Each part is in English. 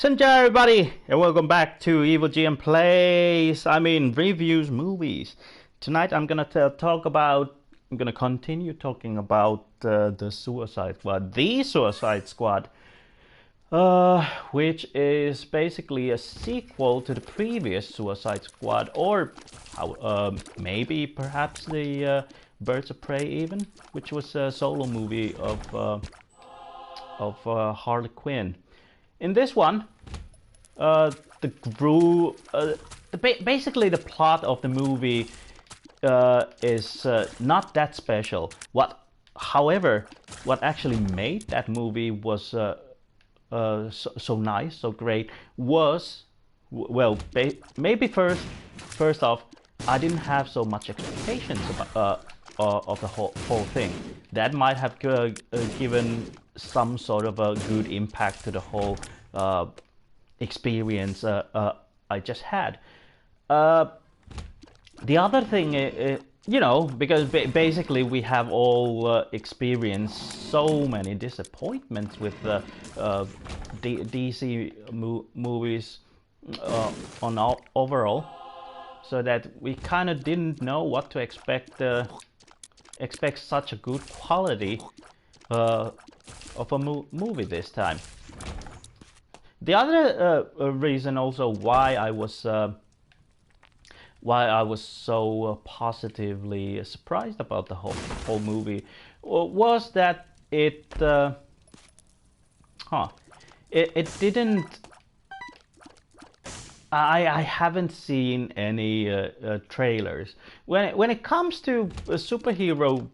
Hello everybody and welcome back to Evil GM Plays, reviews movies. Tonight I'm gonna continue talking about the Suicide Squad. The Suicide Squad, which is basically a sequel to the previous Suicide Squad, or maybe perhaps the Birds of Prey even, which was a solo movie of Harley Quinn. In this one, basically the plot of the movie is not that special. However, what actually made that movie was so nice, so great, was maybe first off, I didn't have so much expectations of the whole thing. That might have given some sort of a good impact to the whole experience I just had. The other thing, because basically we have all experienced so many disappointments with DC movies overall, so that we kind of didn't know what to expect such a good quality of a movie this time. The other reason also why I was so positively surprised about the whole movie was that it didn't. I haven't seen any trailers when it comes to superhero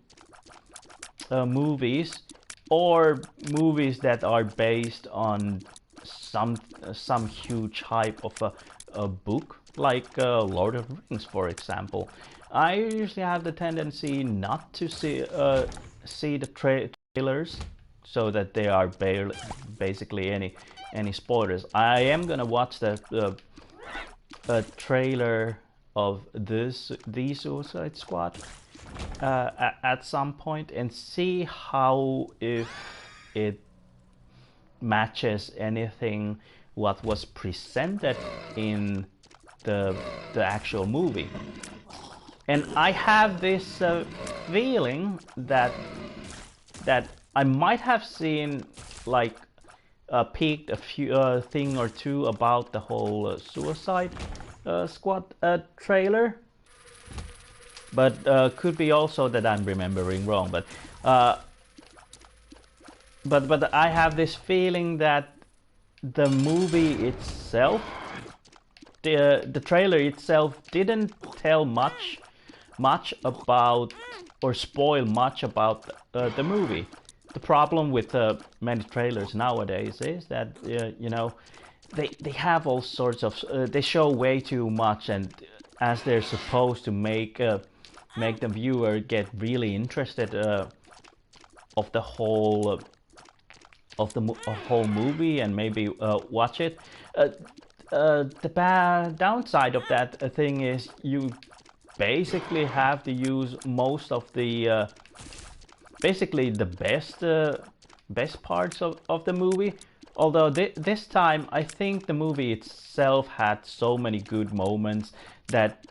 movies, or movies that are based on some huge hype of a book, like Lord of the Rings, for example. I usually have the tendency not to see the trailers, so that they are basically any spoilers. I am gonna watch the trailer of the Suicide Squad at some point and see if it matches anything what was presented in the actual movie. And I have this feeling that I might have seen, like, peeked a few thing or two about the whole Suicide Squad trailer, but could be also that I'm remembering wrong. But I have this feeling that the movie itself, the trailer itself, didn't tell much about, or spoil much about the movie. The problem with many trailers nowadays is that they have all sorts of they show way too much, and as they're supposed to make the viewer get really interested of the whole whole movie and maybe watch it. The bad downside of that thing is you basically have to use most of the basically the best parts of the movie. Although this time I think the movie itself had so many good moments that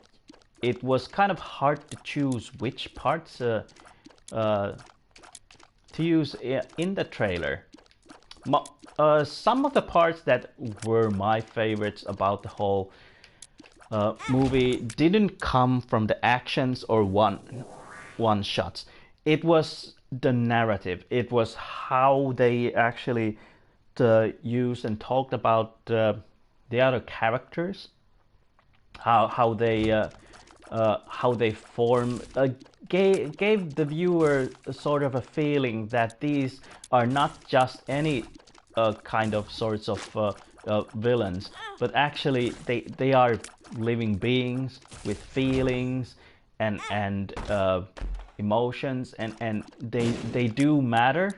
it was kind of hard to choose which parts to use in the trailer. Some of the parts that were my favorites about the whole movie didn't come from the actions or one shots. It was the narrative. It was how they actually used and talked about the other characters, how they form, gave the viewer a sort of a feeling that these are not just any kind of sorts of villains, but actually they are living beings with feelings and emotions, and they do matter.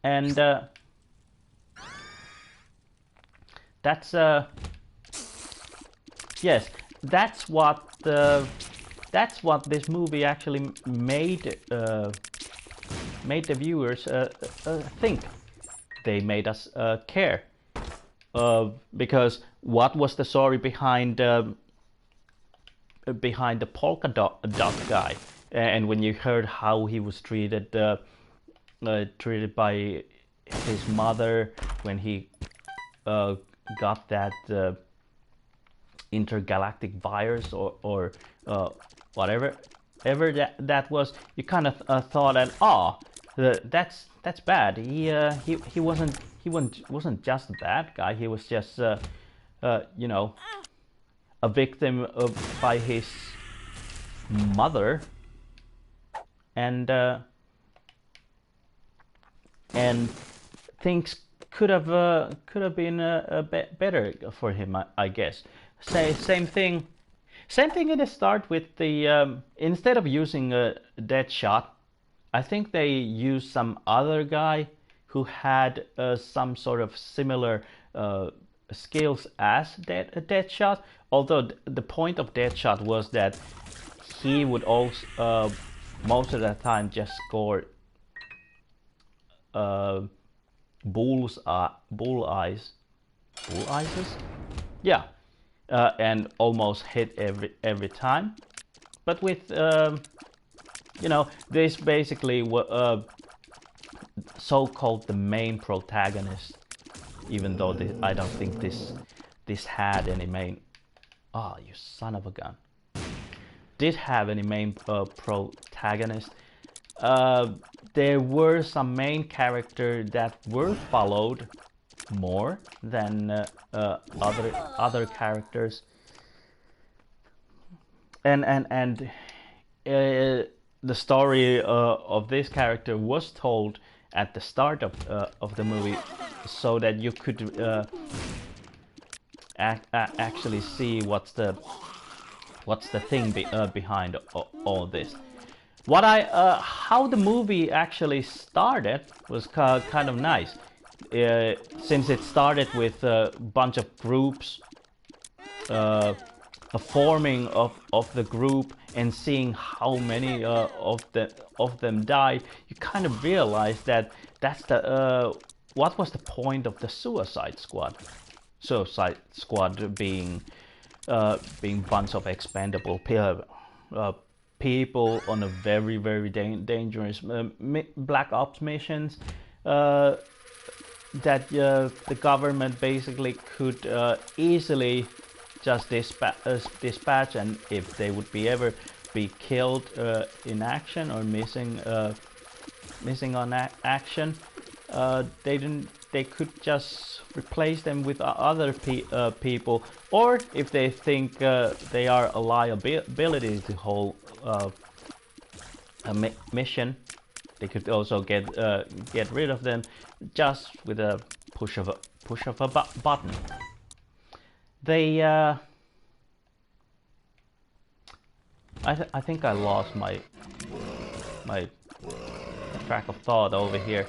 And that's yes, that's what this movie actually made made the viewers think. They made us care. Because what was the story behind the polka dot guy? And when you heard how he was treated by his mother when he got that intergalactic virus or whatever that was, you kind of thought that that's bad. He wasn't just a bad guy. He was just you know, a victim by his mother, and things could have been a bit better for him, I guess. Same thing in the start with the instead of using a Deadshot, I think they used some other guy who had some sort of similar skills as Deadshot. Although the point of Deadshot was that he would also most of the time just score bull eyes, yeah, and almost hit every time. But with you know, this basically so-called the main protagonist, even though I don't think this had any main. Oh, you son of a gun! Did have any main protagonist. There were some main characters that were followed more than other characters, and the story of this character was told at the start of the movie, so that you could actually see what's the thing behind all this. How the movie actually started was kind of nice, since it started with a bunch of groups, a forming of the group, and seeing how many of them died. You kind of realize that's the what was the point of the Suicide Squad? Suicide Squad being bunch of expendable people on a very, very dangerous black ops missions that the government basically could easily just dispatch, and if they would ever be killed in action or missing on action, they could just replace them with other people, or if they think they are a liability to whole mission, they could also get rid of them just with a push of a button. They I think I lost my track of thought over here.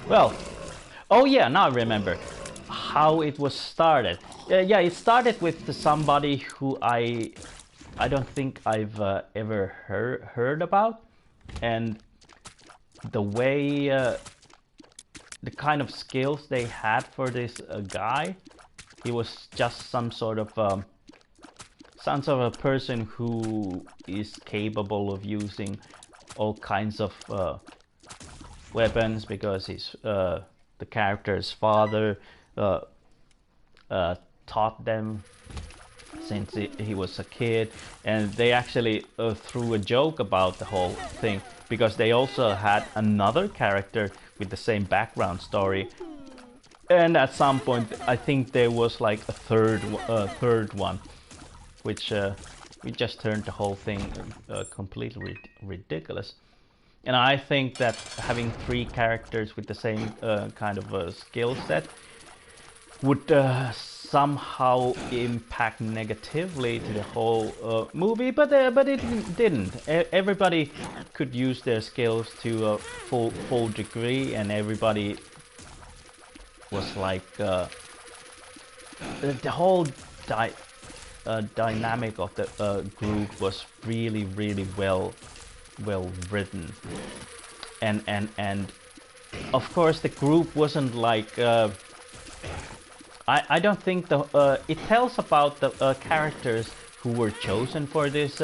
Well, oh yeah, now I remember how it was started. Yeah, it started with somebody who I don't think I've ever heard about, and the way the kind of skills they had for this guy, he was just some sort of a person who is capable of using all kinds of weapons, because he's the character's father taught them since he was a kid, and they actually threw a joke about the whole thing, because they also had another character with the same background story, and at some point I think there was like a third one, which we just turned the whole thing completely ridiculous. And I think that having 3 characters with the same kind of skill set would somehow impact negatively to the whole movie, but it didn't. Everybody could use their skills to a full degree, and everybody was like the whole dynamic of the group was really well written. and of course the group wasn't like I don't think it tells about the characters who were chosen for this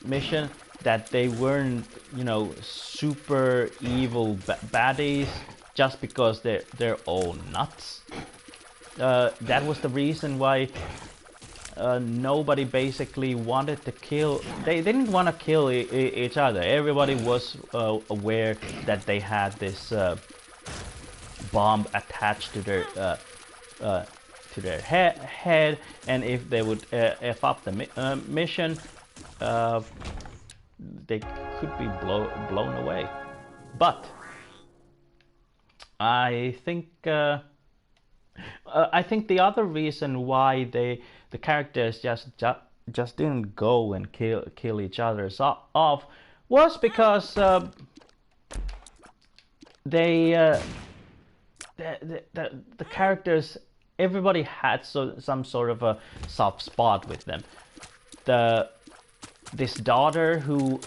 mission, that they weren't, you know, super evil baddies just because they're all nuts. That was the reason why nobody basically wanted to kill. They didn't want to kill each other. Everybody was aware that they had this bomb attached to their head, and if they would f up the mission, they could be blown away. But I think the other reason why the characters just didn't go and kill each other off was because the characters, everybody had some sort of a soft spot with them. This daughter who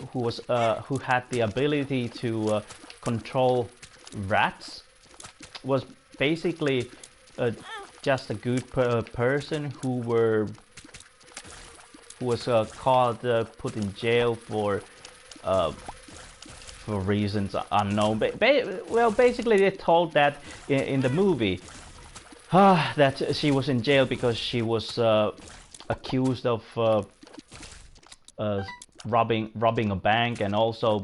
had the ability to control rats was basically just a good person who was caught, put in jail for reasons unknown. Well, basically they told that in the movie that she was in jail because she was accused of robbing a bank, and also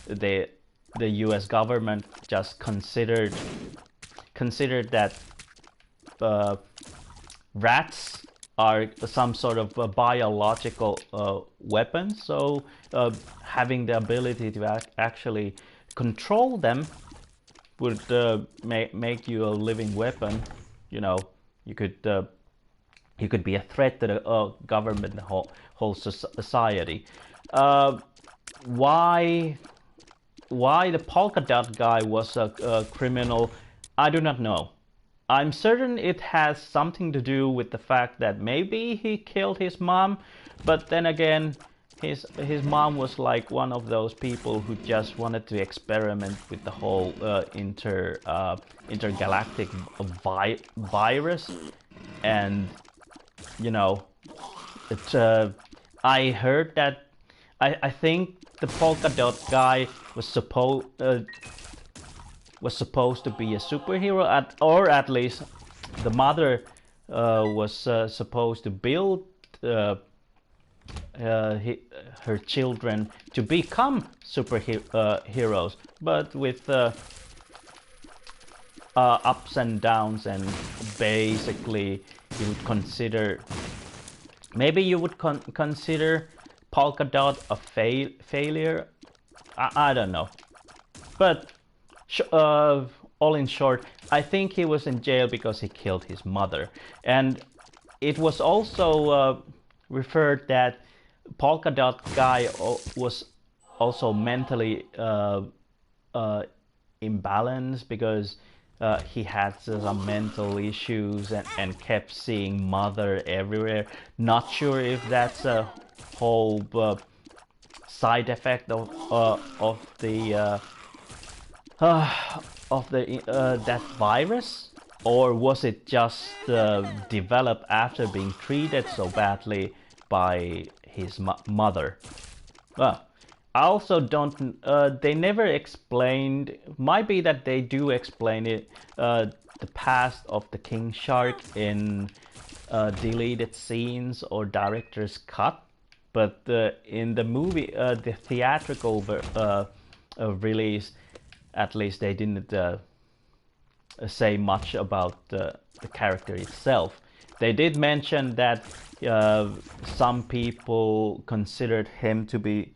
the U.S. government just considered that rats are some sort of biological weapon, so having the ability to actually control them would make you a living weapon. You know, you could be a threat to the government, the whole society. Why the polka dot guy was a criminal, I do not know. I'm certain it has something to do with the fact that maybe he killed his mom, but then again, his mom was like one of those people who just wanted to experiment with the whole intergalactic virus, and you know, I heard that I think the polka dot guy was supposed to be a superhero, or at least the mother was supposed to build her children to become superheroes, but with ups and downs, and basically you would consider, maybe you would consider Polka Dot a failure. I don't know, but all in short, I think he was in jail because he killed his mother. And it was also referred that Polka Dot guy was also mentally imbalanced, because he had some mental issues and kept seeing mother everywhere. Not sure if that's a whole side effect of the that virus, or was it just developed after being treated so badly by his mother? Well, I also don't. They never explained. Might be that they do explain it. The past of the King Shark in deleted scenes or director's cut, but in the movie, the theatrical release, at least they didn't say much about the character itself. They did mention that some people considered him to be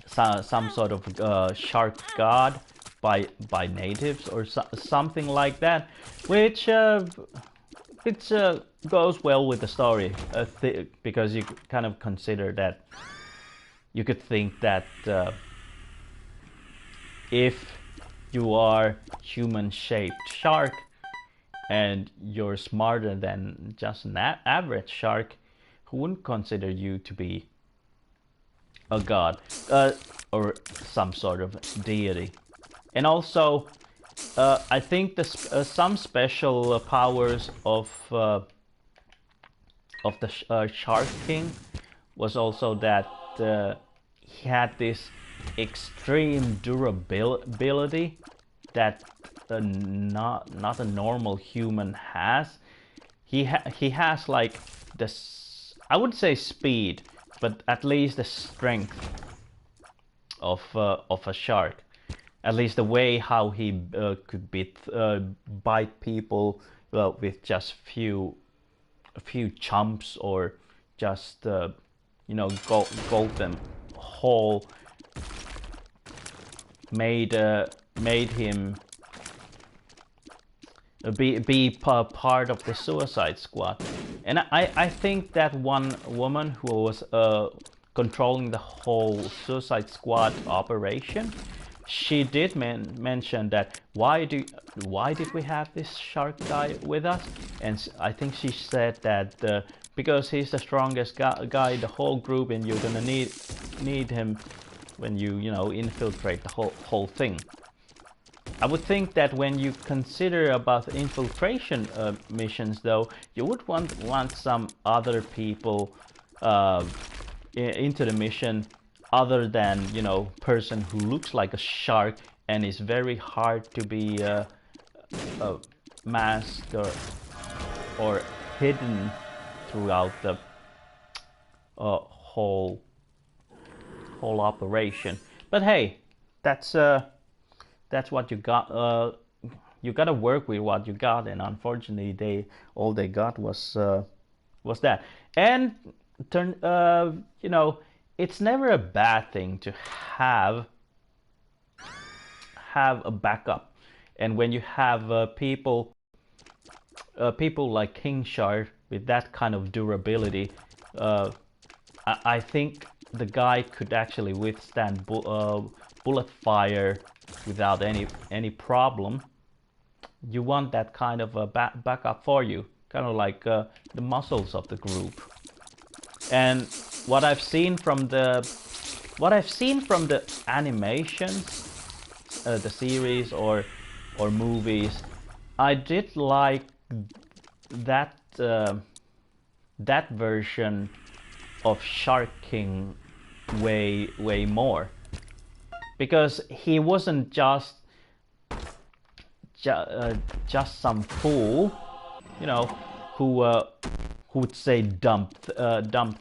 some sort of shark god by natives, or something like that, which goes well with the story, because you kind of consider that you could think that if you are human-shaped shark and you're smarter than just an average shark, who wouldn't consider you to be a god or some sort of deity. And also, I think some special powers of the Shark King was also that he had this extreme durability that not a normal human has. He has like this, I would say speed, but at least the strength of a shark. At least the way how he could bite people with just a few chumps, or just gulp them whole, made him be part of the Suicide Squad. And I think that one woman who was controlling the whole Suicide Squad operation, she did mention that why did we have this shark guy with us? And I think she said that because he's the strongest guy in the whole group, and you're gonna need him when you infiltrate the whole thing. I would think that when you consider about infiltration missions, though, you would want some other people into the mission, other than person who looks like a shark and is very hard to be masked or hidden throughout the whole operation. But hey, that's what you got. You gotta work with what you got, and unfortunately, all they got was that. And it's never a bad thing to have a backup. And when you have people like King Shark with that kind of durability, I think the guy could actually withstand bullet fire without any problem. You want that kind of a backup for you, kind of like the muscles of the group. And what I've seen from the animations, the series or movies, I did like that version of Shark King way more, because he wasn't just some fool, who would say dumb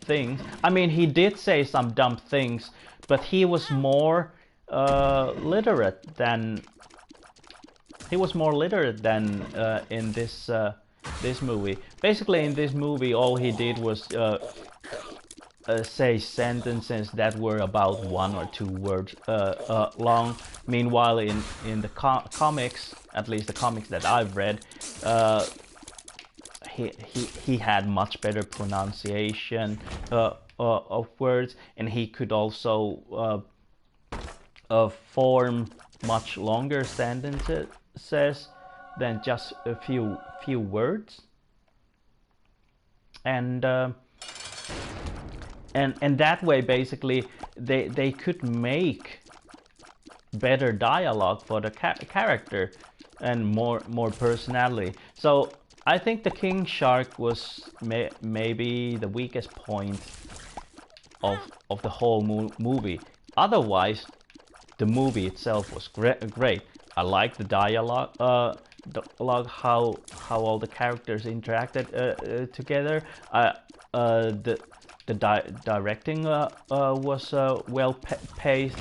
things. I mean, he did say some dumb things, but he was more literate than in this movie. Basically, in this movie, all he did was say sentences that were about 1 or 2 words long. Meanwhile, in the comics, at least the comics that I've read, he had much better pronunciation of words, and he could also form much longer sentences than just a few words. And that way, basically, they could make better dialogue for the character and more personality. So I think the King Shark was maybe the weakest point of the whole movie. Otherwise, the movie itself was great. I like the dialogue, how all the characters interacted together. The directing was well paced.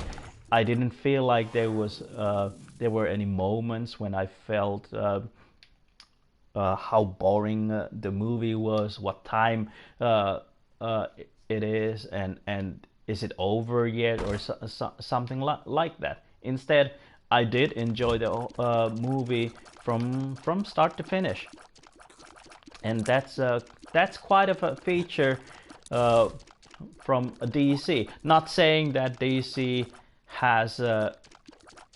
I didn't feel like there were any moments when I felt how boring the movie was, what time it is, and is it over yet, or something like that. Instead, I did enjoy the movie from start to finish, and that's quite a feature from DC. Not saying that DC has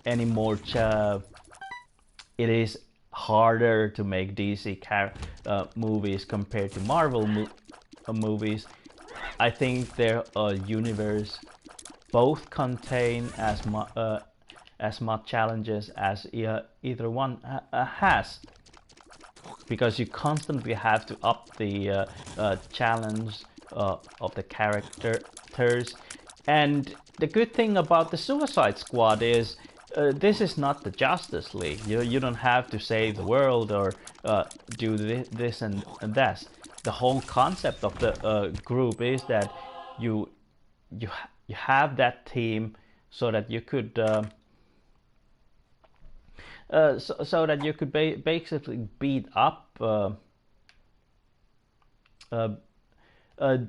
any more. It is harder to make DC movies compared to Marvel movies. I think their universe both contain as much challenges as either one has, because you constantly have to up the challenge of the characters. And the good thing about the Suicide Squad is this is not the Justice League. You don't have to save the world or do this and that. The whole concept of the group is that you have that team so that you could so that you could basically beat up,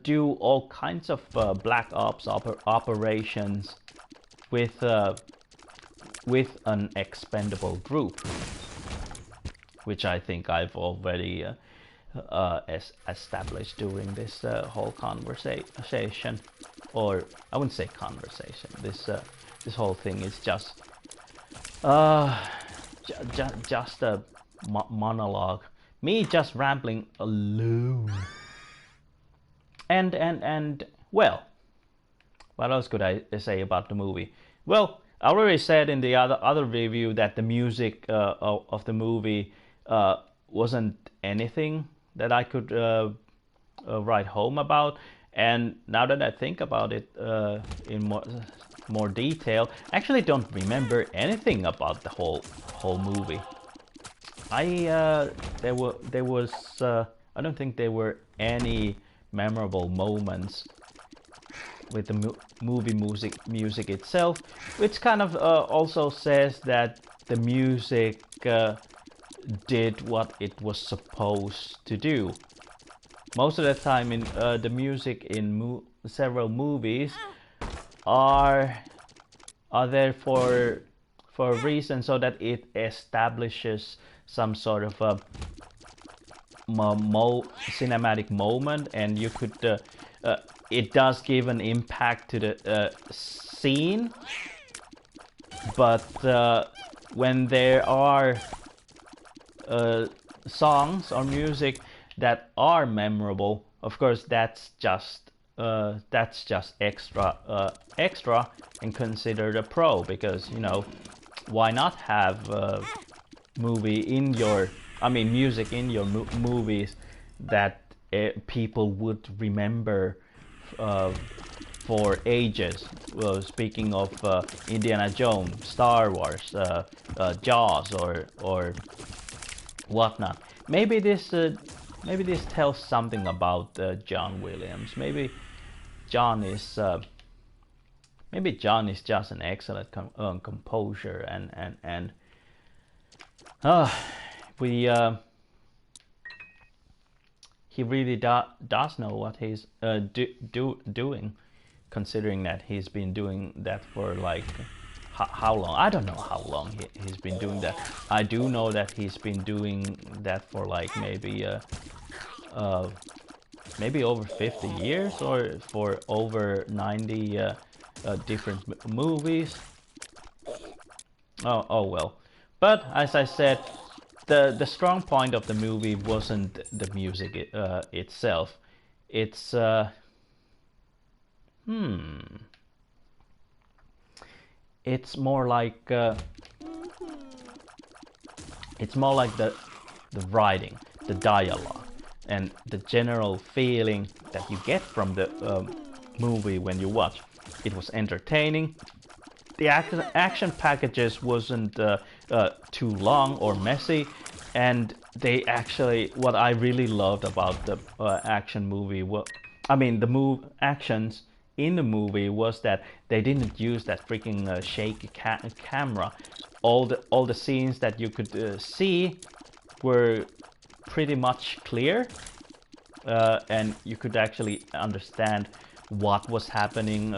do all kinds of black ops operations with an expendable group, which I think I've already established during this whole conversation, or I wouldn't say conversation. This whole thing is just just a monologue, me just rambling alone. And well, what else could I say about the movie? Well, I already said in the other review that the music of the movie wasn't anything that I could write home about. And now that I think about it in more detail, I actually don't remember anything about the whole movie. I don't think there were any memorable moments with the movie music itself, which kind of also says that the music did what it was supposed to do. Most of the time, in the music in several movies are there for a reason, so that it establishes some sort of a cinematic moment, and you could it does give an impact to the scene. But when there are songs or music that are memorable, of course that's just extra and considered a pro, because why not have music in your movies that people would remember for ages. Well, speaking of Indiana Jones, Star Wars, Jaws, or whatnot. Maybe this tells something about John Williams. Maybe John is just an excellent composer, and he really does know what he's doing, considering that he's been doing that for like how long? I don't know how long he's been doing that. I do know that he's been doing that for like maybe over 50 years, or for over 90 different movies. Oh well. But as I said, the strong point of the movie wasn't the music itself. It's it's more like the writing, the dialogue, and the general feeling that you get from the movie when you watch. It was entertaining. The action packages wasn't too long or messy, and they actually, what I really loved about the action movie actions in the movie was that they didn't use that freaking shaky camera. All the scenes that you could see were pretty much clear, and you could actually understand what was happening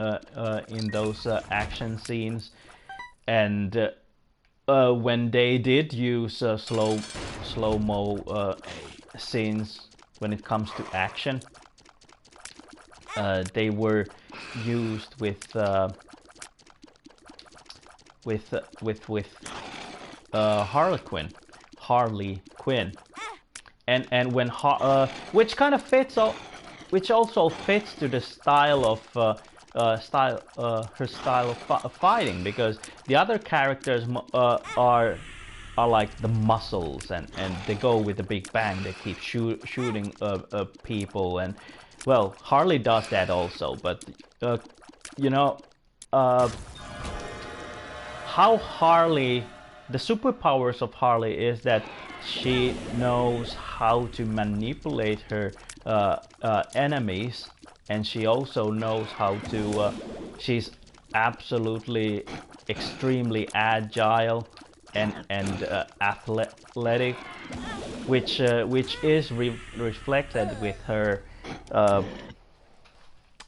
in those action scenes. And when they did use slow-mo scenes when it comes to action, they were used with Harley Quinn, and when which kind of fits which also fits to the style of her style of fighting, because the other characters are like the muscles, and they go with the big bang. They keep shooting people, and well, Harley does that also. But you know, uh, how Harley, the superpowers of Harley is that she knows how to manipulate her enemies, and she also knows how to. She's absolutely extremely agile and athletic, which is reflected with her.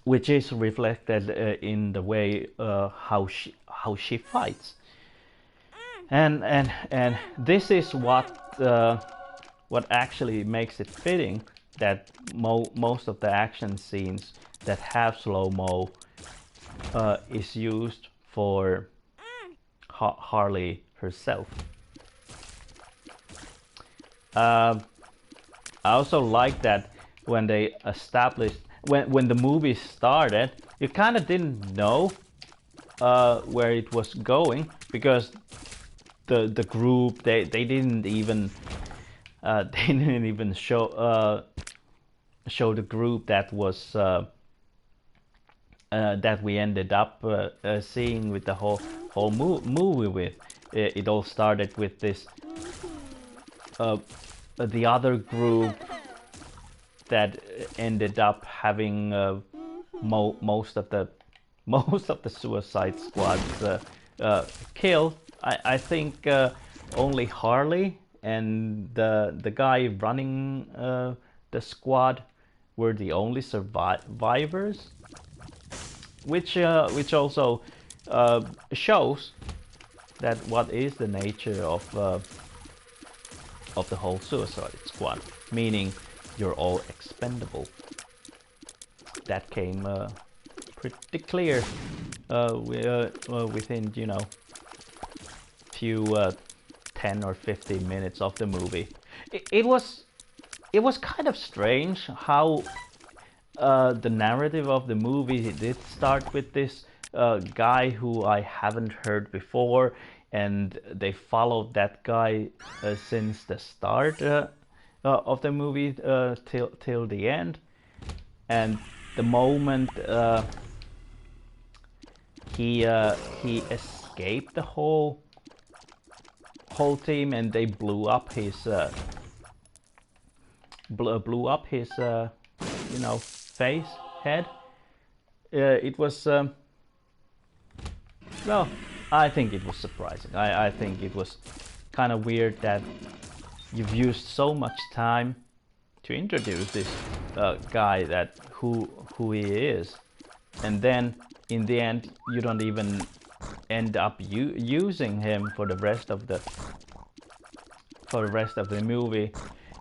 Which is reflected in the way how she fights, and this is what actually makes it fitting that most of the action scenes that have slow-mo is used for Harley herself. I also like that when they established, when the movie started, you kind of didn't know where it was going, because the group, they didn't even they didn't even show the group that was that we ended up seeing with the whole movie with. It all started with this the other group that ended up having most of the Suicide Squads killed. I think only Harley and the guy running the squad were the only survivors, which also shows that what is the nature of the whole Suicide Squad, meaning you're all expendable. That came pretty clear within, you know, few 10 or 15 minutes of the movie. It was kind of strange how the narrative of the movie did start with this guy who I haven't heard before, and they followed that guy since the start of the movie till the end. And the moment he escaped the whole team, and they blew up his you know, head. It was well, I think it was surprising. I think it was kind of weird that you've used so much time to introduce this guy, that who he is, and then in the end you don't even end up using him for the rest of the movie.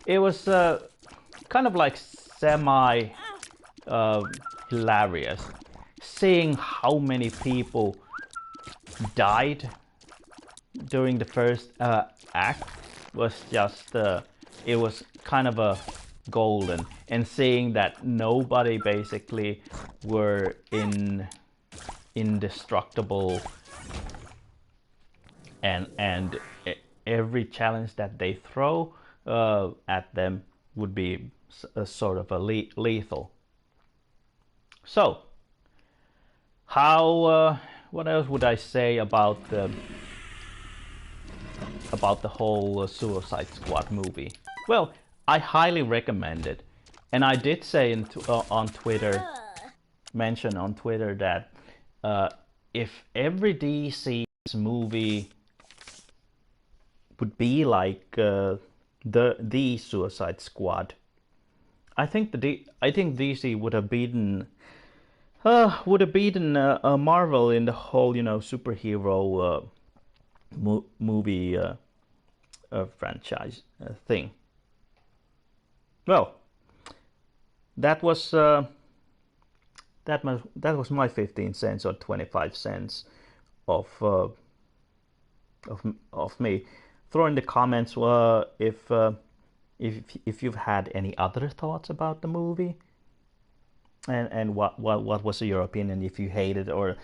It was kind of like semi hilarious seeing how many people died during the first act. Was just it was kind of a golden, and seeing that nobody basically were indestructible, and every challenge that they throw at them would be a sort of a lethal. So how what else would I say about the whole Suicide Squad movie? Well, I highly recommend it, and I did say on Twitter, mention on Twitter that if every DC's movie would be like the Suicide Squad, I think DC would have beaten Marvel in the whole, you know, superhero movie franchise thing. Well, that was my 15 cents or 25 cents of me. Throw in the comments if you've had any other thoughts about the movie, And what was your opinion, if you hated or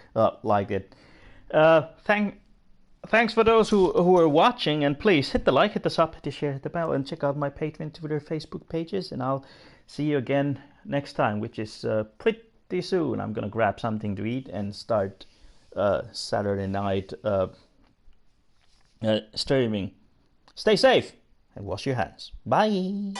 liked it. Thanks for those who are watching, and please hit the like, hit the sub, hit the share, hit the bell, and check out my Patreon, Twitter, Facebook pages, and I'll see you again next time, which is pretty soon. I'm gonna grab something to eat and start Saturday night streaming. Stay safe and wash your hands. Bye.